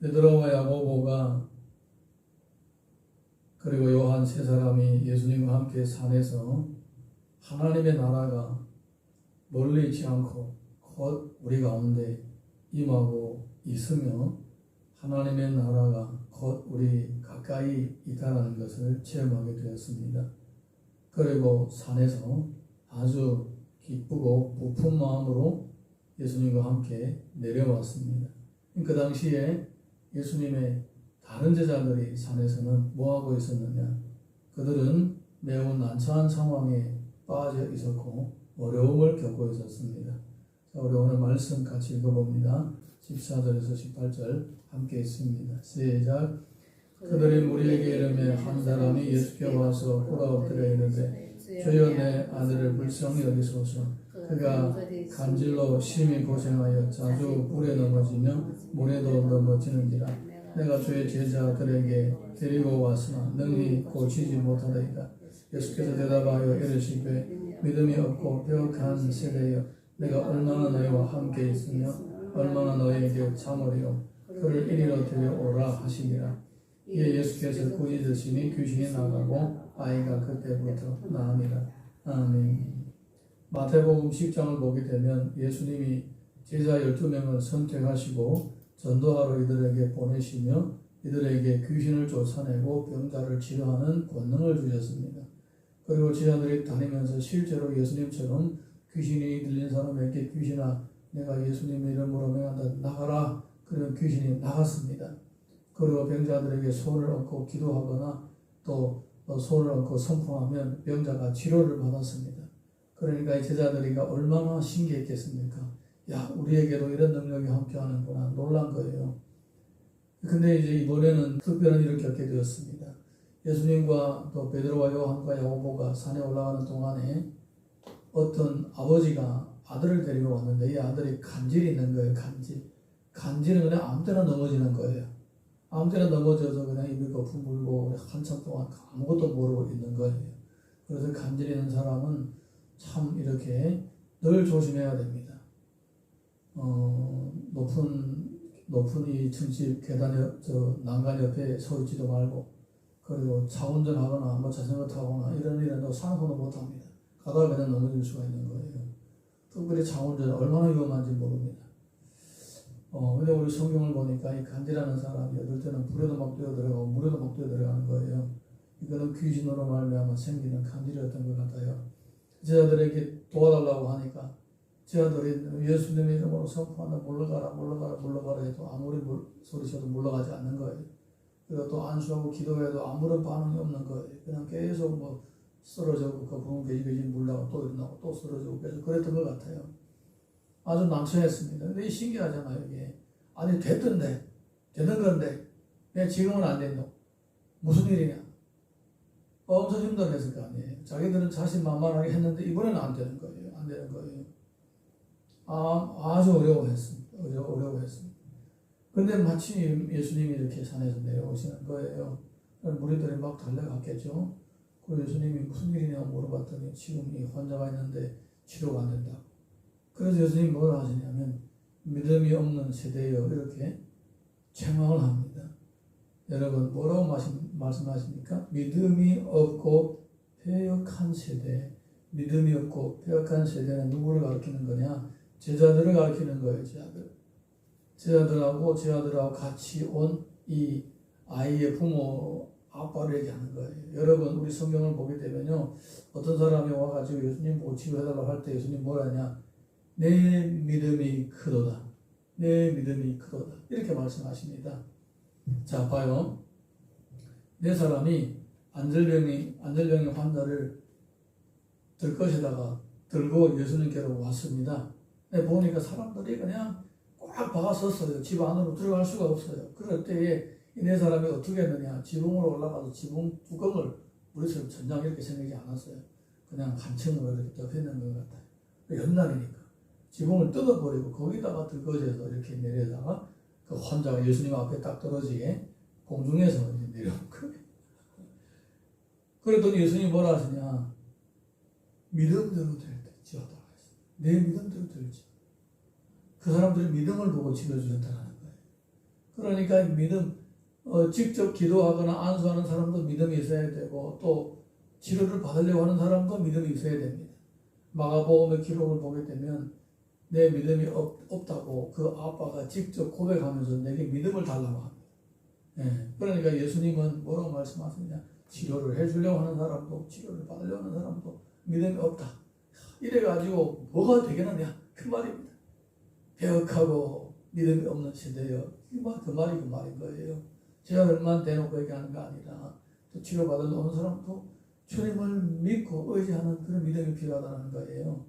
베드로와 야고보가 그리고 요한 세 사람이 예수님과 함께 산에서 하나님의 나라가 멀리 있지 않고 곧 우리 가운데 임하고 있으며 하나님의 나라가 곧 우리 가까이 있다는 것을 체험하게 되었습니다. 그리고 산에서 아주 기쁘고 부푼 마음으로 예수님과 함께 내려왔습니다. 그 당시에 예수님의 다른 제자들이 산에서는 뭐하고 있었느냐? 그들은 매우 난처한 상황에 빠져 있었고 어려움을 겪고 있었습니다. 자, 우리 오늘 말씀 같이 읽어봅니다. 14절에서 18절 함께 읽습니다. 시작. 그들이 무리에게 이르매 한 사람이 예수께 와서 꿇어 엎드려 이르되 주여 내 아들을 불쌍히 여기소서. 그가 간질로 심히 고생하여 자주 불에 넘어지며 물에도 넘어지는지라. 내가 주의 제자들에게 데리고 왔으나 능히 고치지 못하더이다. 예수께서 대답하여 이르시되 믿음이 없고 배역한 세대여, 내가 얼마나 너희와 함께 있으며 얼마나 너희에게 참으리요. 그를 이리로 데려오라 하시니라. 이에 예수께서 꾸짖으시니 귀신이 나가고 아이가 그때부터 나으니라. 아멘. 마태복음 10장을 보게 되면 예수님이 제자 12명을 선택하시고 전도하러 이들에게 보내시며 이들에게 귀신을 쫓아내고 병자를 치료하는 권능을 주셨습니다. 그리고 제자들이 다니면서 실제로 예수님처럼 귀신이 들린 사람에게 귀신아 내가 예수님의 이름으로 명한다 나가라. 그러면 귀신이 나갔습니다. 그리고 병자들에게 손을 얹고 기도하거나 또 손을 얹고 선포하면 병자가 치료를 받았습니다. 그러니까 이 제자들이가 얼마나 신기했겠습니까? 야, 우리에게도 이런 능력이 함께하는구나 놀란 거예요. 근데 이제 이번에는 특별한 일을 겪게 되었습니다. 예수님과 또 베드로와 요한과 야고보가 산에 올라가는 동안에 어떤 아버지가 아들을 데리고 왔는데 이 아들이 간질이 있는 거예요. 간질은 그냥 아무 때나 넘어지는 거예요. 아무 때나 넘어져서 그냥 입이 거품 물고 한참 동안 아무것도 모르고 있는 거예요. 그래서 간질 있는 사람은 참 이렇게 늘 조심해야 됩니다. 높은 이 층집 계단 난간 옆에 서 있지도 말고, 그리고 차 운전하거나 뭐 자전거 타거나 이런 일은 상상도 못합니다. 가다가 그냥 넘어질 수가 있는 거예요. 특별히 차 운전은 얼마나 위험한지 모릅니다. 근데 우리 성경을 보니까 이 간질하는 사람이 어떨 때는 불에도 막 뛰어들어가고 물에도 막 뛰어들어가는 거예요. 이거는 귀신으로 말미암아 생기는 간질이었던 것 같아요. 제자들에게 도와달라고 하니까 제자들이 예수님의 이름으로 선포한다 물러가라 해도 아무리 소리쳐도 물러가지 않는 거예요. 그리고 또 안수하고 기도해도 아무런 반응이 없는 거예요. 그냥 계속 쓰러지고 그 부분 게지게지 물다가 또 일어나고 또 쓰러지고 계속 그랬던 것 같아요. 아주 난처했습니다. 근데 신기하잖아요, 이게. 아니, 되는 건데, 왜 지금은 안 됐노? 무슨 일이냐? 엄청 힘들었을 거 아니에요. 자기들은 자신만만하게 했는데, 이번에는 안 되는 거예요. 아주 어려워했습니다. 근데 마침 예수님이 이렇게 산에서 내려오시는 거예요. 무리들이 막 달려갔겠죠. 그리고 예수님이 무슨 일이냐고 물어봤더니, 지금 이 환자가 있는데 치료가 안 된다고. 그래서 예수님이 뭐라 하시냐면 믿음이 없는 세대여 이렇게 책망을 합니다. 여러분 뭐라고 말씀하십니까? 믿음이 없고 패역한 세대. 믿음이 없고 패역한 세대는 누구를 가리키는 거냐? 제자들을 가리키는 거예요. 제자들하고 같이 온 이 아이의 부모 아빠를 얘기하는 거예요. 여러분 우리 성경을 보게 되면요, 어떤 사람이 와가지고 예수님 보고 치료해달라고 할 때 예수님 뭐라 하냐? 내 믿음이 크도다. 이렇게 말씀하십니다. 자, 봐요. 네 사람이 안절병의 환자를 들것에다가 들고 예수님께로 왔습니다. 보니까 사람들이 그냥 꽉 박아섰어요. 집 안으로 들어갈 수가 없어요. 그럴 때에 이 네 사람이 어떻게 했느냐? 지붕으로 올라가서 지붕 뚜껑을 우리처럼 전장 이렇게 생기지 않았어요. 그냥 한 층으로 이렇게 덮여있는 것 같아요. 연날이니까. 지붕을 뜯어버리고 거기다가 들거지에서 이렇게 내려다가 그 환자가 예수님 앞에 딱 떨어지게 공중에서 이제 내려온 거예요. 그랬더니 예수님이 뭐라 하시냐? 믿음대로 될지어다. 내 믿음대로 될지. 그 사람들이 믿음을 보고 치료주셨다는 거예요. 그러니까 믿음, 직접 기도하거나 안수하는 사람도 믿음이 있어야 되고 또 치료를 받으려고 하는 사람도 믿음이 있어야 됩니다. 마가복음의 기록을 보게 되면 내 믿음이 없다고 그 아빠가 직접 고백하면서 내게 믿음을 달라고 합니다. 예, 그러니까 예수님은 뭐라고 말씀하시냐? 치료를 해주려고 하는 사람도 치료를 받으려고 하는 사람도 믿음이 없다. 이래가지고 뭐가 되겠느냐? 그 말입니다. 배역하고 믿음이 없는 시대요. 그 말이 그 말인 거예요. 제가 얼마나 대놓고 얘기하는 거 아니라 또 치료받으러 오는 사람도 주님을 믿고 의지하는 그런 믿음이 필요하다는 거예요.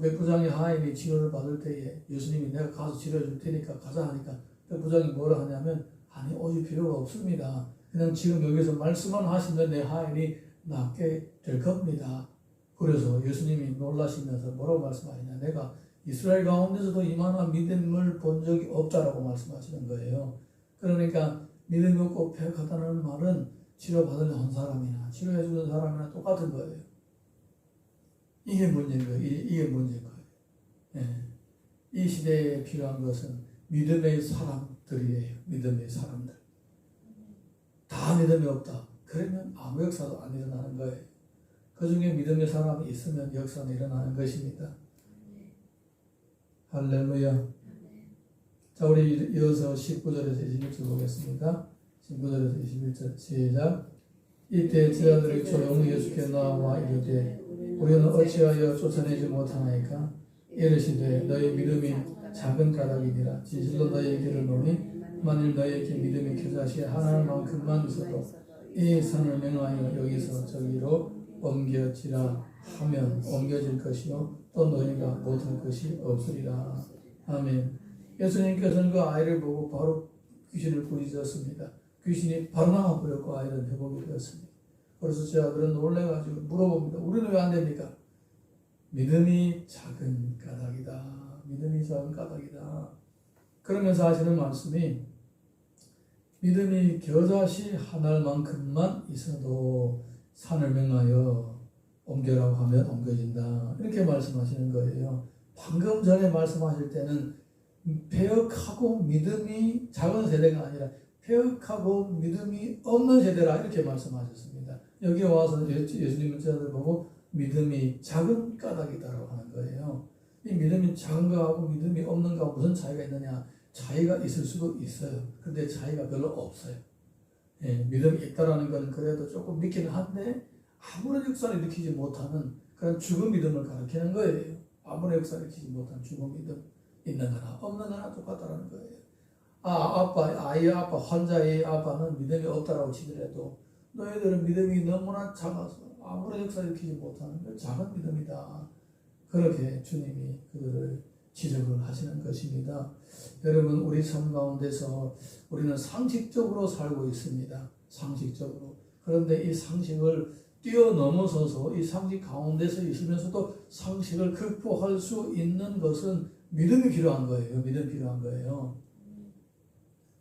백부장이 하인이 치료를 받을 때에 예수님이 내가 가서 치료해 줄 테니까 가자 하니까 백부장이 뭐라 하냐면 아니 오실 필요가 없습니다. 그냥 지금 여기서 말씀만 하시면 내 하인이 낫게 될 겁니다. 그래서 예수님이 놀라시면서 뭐라고 말씀하시냐? 내가 이스라엘 가운데서도 이만한 믿음을 본 적이 없다라고 말씀하시는 거예요. 그러니까 믿음이 없고 배역하다는 말은 치료받으려고 한 사람이나 치료해주는 사람이나 똑같은 거예요. 이게 문제인 거예요. 이게 문제인 거예요. 예. 이 시대에 필요한 것은 믿음의 사람들이에요. 믿음의 사람들. 다 믿음이 없다. 그러면 아무 역사도 안 일어나는 거예요. 그 중에 믿음의 사람이 있으면 역사는 일어나는 것입니다. 할렐루야. 자, 우리 이어서 19절에서 21절 보겠습니다. 19절에서 21절 시작. 이때 제자들이 조용히 예수께 나와 이르되 우리는 어찌하여 쫓아내지 못하나이까? 이르시되 너희 믿음이 작은 까닭이니라. 진실로 너희에게를 노니 만일 너희에게 믿음이 겨자씨 하나만큼만 있어도 이 산을 명하여 여기서 저기로 옮겨지라 하면 옮겨질 것이요 또 너희가 못할 것이 없으리라. 아멘. 예수님께서는 그 아이를 보고 바로 귀신을 부르짖었습니다. 귀신이 바로 나와버렸고 아이는 회복이 되었습니다. 그래서 제아들은 놀래가지고 물어봅니다. 우리는 왜 안 됩니까? 믿음이 작은 까닭이다. 믿음이 작은 까닭이다. 그러면서 하시는 말씀이 믿음이 겨자씨 하나만큼만 있어도 산을 명하여 옮겨라고 하면 옮겨진다. 이렇게 말씀하시는 거예요. 방금 전에 말씀하실 때는 배역하고 믿음이 작은 세대가 아니라 배역하고 믿음이 없는 세대라 이렇게 말씀하셨습니다. 여기 와서 예수님은 제자들 보고 믿음이 작은 까닭이다라고 하는 거예요. 이 믿음이 작은 거하고 믿음이 없는 거하고 무슨 차이가 있느냐? 차이가 있을 수도 있어요. 그런데 차이가 별로 없어요. 예, 믿음이 있다라는 건 그래도 조금 믿기는 한데 아무런 역사를 일으키지 못하는 그런 죽은 믿음을 가리키는 거예요. 아무런 역사를 일으키지 못하는 죽은 믿음 있는 거나 없는 거나 똑같다라는 거예요. 아이의 아빠, 환자의 아빠는 믿음이 없다라고 치더라도 너희들은 믿음이 너무나 작아서 아무런 역사를 일으키지 못하는 작은 믿음이다. 그렇게 주님이 그들을 지적을 하시는 것입니다. 여러분, 우리 삶 가운데서 우리는 상식적으로 살고 있습니다. 상식적으로. 그런데 이 상식을 뛰어넘어서서 이 상식 가운데서 있으면서도 상식을 극복할 수 있는 것은 믿음이 필요한 거예요. 믿음이 필요한 거예요.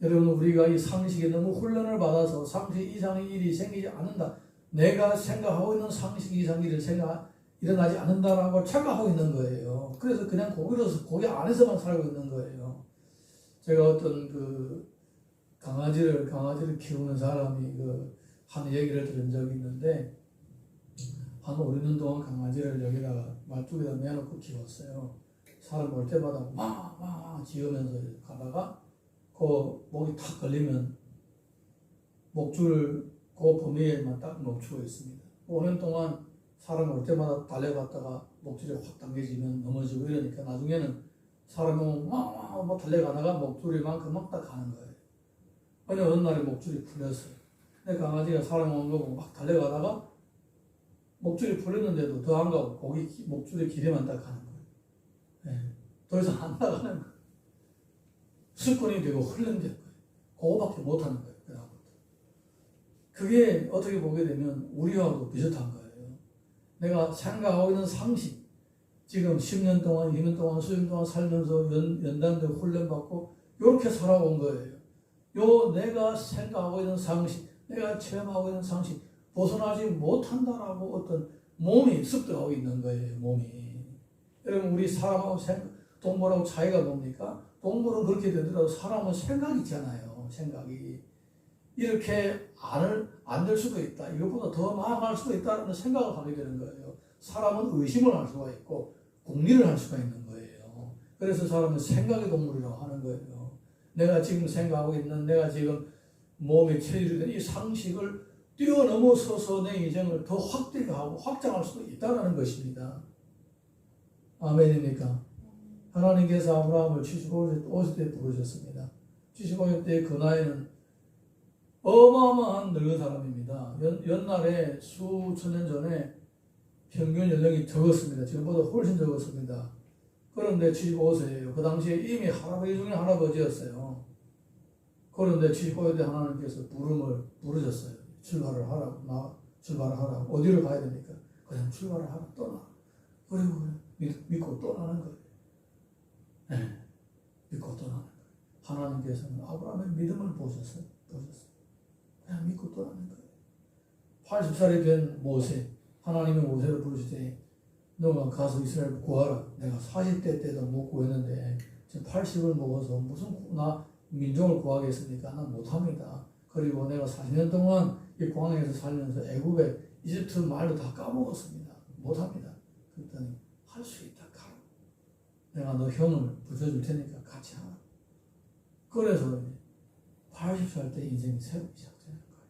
여러분, 우리가 이 상식에 너무 훈련을 받아서 상식 이상의 일이 생기지 않는다. 내가 생각하고 있는 상식 이상의 일을 일어나지 않는다라고 착각하고 있는 거예요. 그래서 그냥 거기 안에서만 살고 있는 거예요. 제가 어떤 강아지를 키우는 사람이 한 얘기를 들은 적이 있는데, 한 5년 동안 강아지를 여기다가 말뚝에다 내놓고 키웠어요. 사람 올 때마다 막 지으면서 가다가 그 목이 탁 걸리면 목줄 그 범위에만 딱 멈추고 있습니다. 5년 동안 사람 올 때마다 달려갔다가 목줄이 확 당겨지면 넘어지고 이러니까 나중에는 사람은 막 달려가다가 목줄이 만큼 막 딱 가는 거예요. 어느 날에 목줄이 풀렸어요. 근데 강아지가 사람 오는 거 보고 막 달려가다가 목줄이 풀렸는데도 더 안 가고 거기 목줄의 길이만 딱 가는 거예요. 네. 더 이상 안 나가는 거예요. 습관이 되고 훈련된 거예요. 그거밖에 못하는 거예요. 그게 어떻게 보게 되면 우리하고 비슷한 거예요. 내가 생각하고 있는 상식, 지금 10년 동안, 2년 동안, 수년 동안 살면서 연단되고 훈련받고 이렇게 살아온 거예요. 내가 생각하고 있는 상식, 내가 체험하고 있는 상식 벗어나지 못한다라고 어떤 몸이 습득하고 있는 거예요. 몸이. 여러분, 우리 사람하고 동물하고 차이가 뭡니까? 동물은 그렇게 되더라도 사람은 생각이 있잖아요. 생각이. 이렇게 안 될 수도 있다. 이것보다 더 나아갈 수도 있다는 생각을 하게 되는 거예요. 사람은 의심을 할 수가 있고 궁리를 할 수가 있는 거예요. 그래서 사람은 생각의 동물이라고 하는 거예요. 내가 지금 생각하고 있는 내가 지금 몸에 체질이 된 이 상식을 뛰어넘어서서 내 인생을 더 확대하고 확장할 수도 있다는 것입니다. 아멘입니까? 하나님께서 아브라함을 75세 부르셨습니다. 75세 때 그 나이는 어마어마한 늙은 사람입니다. 옛날에 수천 년 전에 평균 연령이 적었습니다. 지금보다 훨씬 적었습니다. 그런데 75세예요. 그 당시에 이미 할아버지 중에 할아버지였어요. 그런데 75세 때 하나님께서 부르셨어요. 출발을 하라고. 어디를 가야 됩니까? 그냥 출발을 하라. 떠나. 그리고 믿고 떠나는 거예요. 네. 믿고 떠나는 거예요. 하나님께서는 아브라함의 믿음을 보셨어요. 그냥 믿고 떠나는 거예요. 80살이 된 모세, 하나님의 모세를 부르시되 너가 가서 이스라엘 구하라. 내가 40대 때도 못 구했는데 지금 80을 먹어서 무슨 나 민족을 구하겠습니까? 난 못합니다. 그리고 내가 40년 동안 이 광야에서 살면서 애굽에 이집트 말도 다 까먹었습니다. 못합니다. 그랬더니 할 수 있다. 가라. 내가 너 형을 붙여줄 테니까 같이 하라. 그래서 80살 때 인생이 새롭게 시작되는 거예요.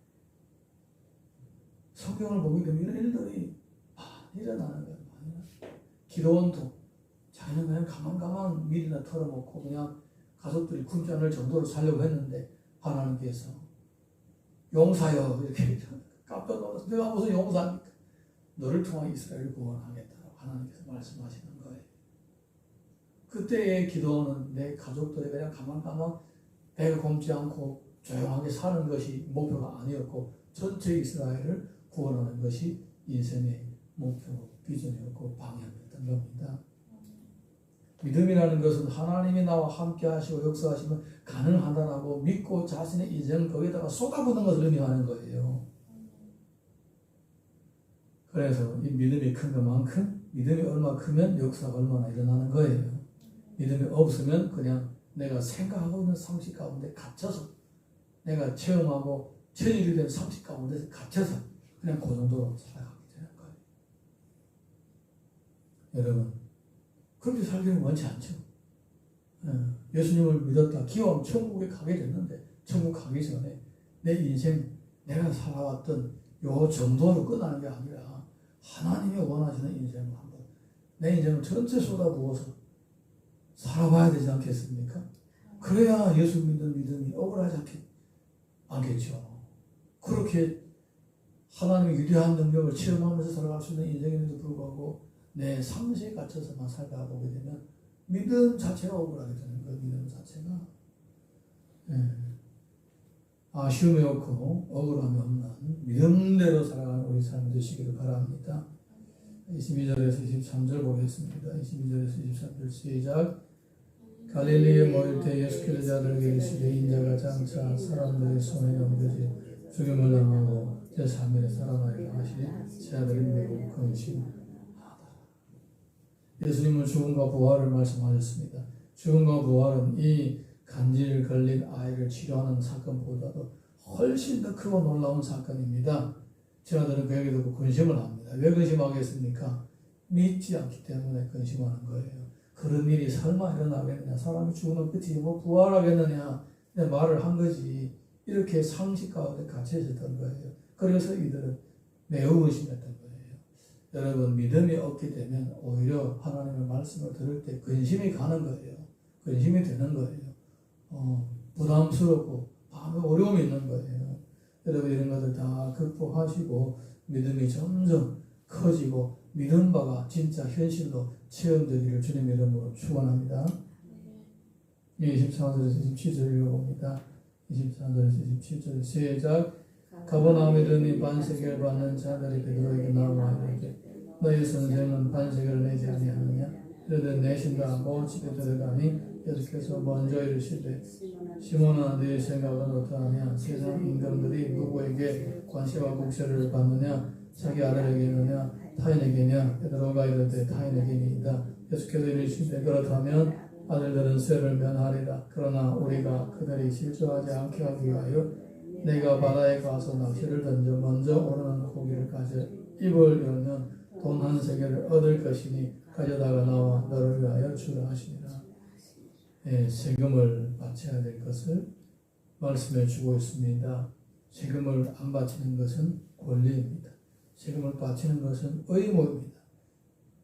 성경을 보게 되면 이런 일들이 일어나는 거예요. 기도원도 자기는 그냥 가만 밀이나 털어먹고 그냥 가족들이 굶지 않을 정도로 살려고 했는데 하나님께서 용사여 이렇게 깜짝 놀라서 내가 무슨 용사입니까? 너를 통해 이스라엘을 구원하겠다고 하나님께서 말씀하시는 거예요. 그때의 기도는 내 가족들이 그냥 가만 배가 굶지 않고 조용하게 사는 것이 목표가 아니었고 전체 이스라엘을 구원하는 것이 인생의 목표, 비전이었고 방향이었던 겁니다. 믿음이라는 것은 하나님이 나와 함께 하시고 역사하시면 가능하다라고 믿고 자신의 인생을 거기다가 쏟아붓는 것을 의미하는 거예요. 그래서 이 믿음이 큰 것만큼 믿음이 얼마 크면 역사가 얼마나 일어나는 거예요. 믿음이 없으면 그냥 내가 생각하고 있는 상식 가운데 갇혀서 내가 체험하고 체질이 된 상식 가운데 갇혀서 그냥 그 정도로 살아가게 되는 거예요. 여러분 그렇게 살기는 원치 않죠. 예수님을 믿었다 기왕 천국에 가게 됐는데 천국 가기 전에 내 인생 내가 살아왔던 요 정도로 끝나는 게 아니라 하나님이 원하시는 인생을 한번 내 인생을 전체 쏟아부어서 살아봐야 되지 않겠습니까? 그래야 예수 믿는 믿음이 억울하지 않겠죠. 그렇게 하나님의 위대한 능력을 체험하면서 살아갈 수 있는 인생임에도 불구하고 내 상식에 갇혀서만 살다 보게 되면 믿음 자체가 억울하게 되는 거예요. 믿음 자체가. 아쉬움이 없고 억울함이 없는 믿음대로 살아가는 우리 삶이 되시기를 바랍니다. 22절에서 23절 보겠습니다. 22절에서 23절 시작. 갈릴리에 모일 때 예수께서 자들에게 이르시되 인자가 장차 사람들의 손에 넘겨지 죽임을 당하고 제3일에 살아나리라 하시니 제자들이 매우 근심하더라. 예수님은 죽음과 부활을 말씀하셨습니다. 죽음과 부활은 이 간질 걸린 아이를 치료하는 사건보다도 훨씬 더 크고 놀라운 사건입니다. 제자들은 그 얘기 듣고 근심을 합니다. 왜 근심하겠습니까? 믿지 않기 때문에 근심하는 거예요. 그런 일이 설마 일어나겠느냐? 사람이 죽으면 끝이지 뭐 부활하겠느냐? 말을 한 거지. 이렇게 상식 가운데 갇혀 있었던 거예요. 그래서 이들은 매우 의심했던 거예요. 여러분 믿음이 없게 되면 오히려 하나님의 말씀을 들을 때 근심이 가는 거예요. 근심이 되는 거예요. 부담스럽고 마음에 어려움이 있는 거예요. 여러분 이런 것들 다 극복하시고 믿음이 점점 커지고 믿은 바가 진짜 현실로 체험되기를 주님의 이름으로 축원합니다. 24절에서 27절 읽어봅니다. 24절에서 27절 시작. 가버나움에 이르니 반세계를 받는 자들이 베드로에게 나와 이르되 너희 선생은 반세계를 내지 아니하느냐? 이르되 내신다 하고 집에 들어가니 예수께서 먼저 이르시되 시몬아 너희 생각은 어떠하냐? 세상 임금들이 누구에게 관세와 국세를 받느냐? 자기 아들에게느냐 타인에게냐? 베드로가 이르되 타인에게니이다. 예수께서 이르시되 그렇다면 아들들은 쇠를 면하리라. 그러나 우리가 그들이 실족하지 않게 하기 위하여 내가 바다에 가서 낚시를 던져 먼저 오르는 고기를 가져 입을 열면 돈 한 세겔을 얻을 것이니 가져다가 나와 너를 위하여 주라 하시니라. 예, 세금을 바쳐야 될 것을 말씀해 주고 있습니다. 세금을 안 바치는 것은 권리입니다. 세금을 바치는 것은 의무입니다.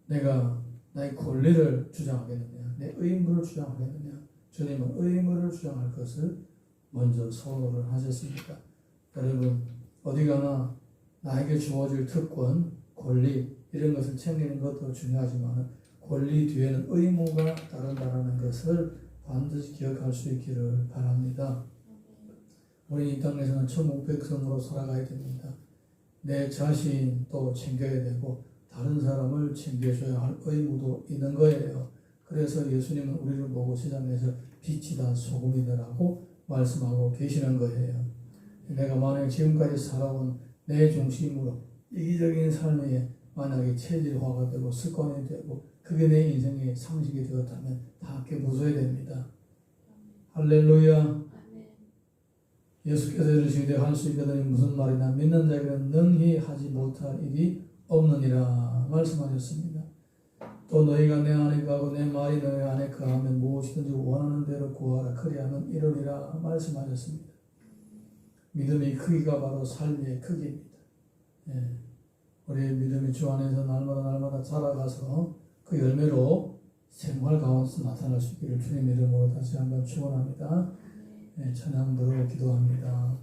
내가 나의 권리를 주장하겠느냐, 내 의무를 주장하겠느냐. 주님은 의무를 주장할 것을 먼저 선언을 하셨습니다. 여러분, 어디 가나 나에게 주어질 특권, 권리 이런 것을 챙기는 것도 중요하지만 권리 뒤에는 의무가 따른다는 것을 반드시 기억할 수 있기를 바랍니다. 우리 이 땅에서는 천국 백성으로 살아가야 됩니다. 내 자신도 챙겨야 되고 다른 사람을 챙겨줘야 할 의무도 있는 거예요. 그래서 예수님은 우리를 보고 세상에서 빛이다 소금이다라고 말씀하고 계시는 거예요. 내가 만약 지금까지 살아온 내 중심으로 이기적인 삶에 만약에 체질화가 되고 습관이 되고 그게 내 인생의 상식이 되었다면 다 함께 부숴야 됩니다. 할렐루야. 예수께서 이르시되 할 수 있거든이 무슨 말이나 믿는 자에게는 능히 하지 못할 일이 없느니라 말씀하셨습니다. 또 너희가 내 안에 거하고 내 말이 너희 안에 거하면 무엇이든지 원하는 대로 구하라 그리하면 이루리라 말씀하셨습니다. 믿음의 크기가 바로 삶의 크기입니다. 예. 우리의 믿음이 주 안에서 날마다 자라가서 그 열매로 생활 가운데서 나타날 수 있기를 주님 이름으로 다시 한번 축원합니다. 예, 찬양으로 기도합니다.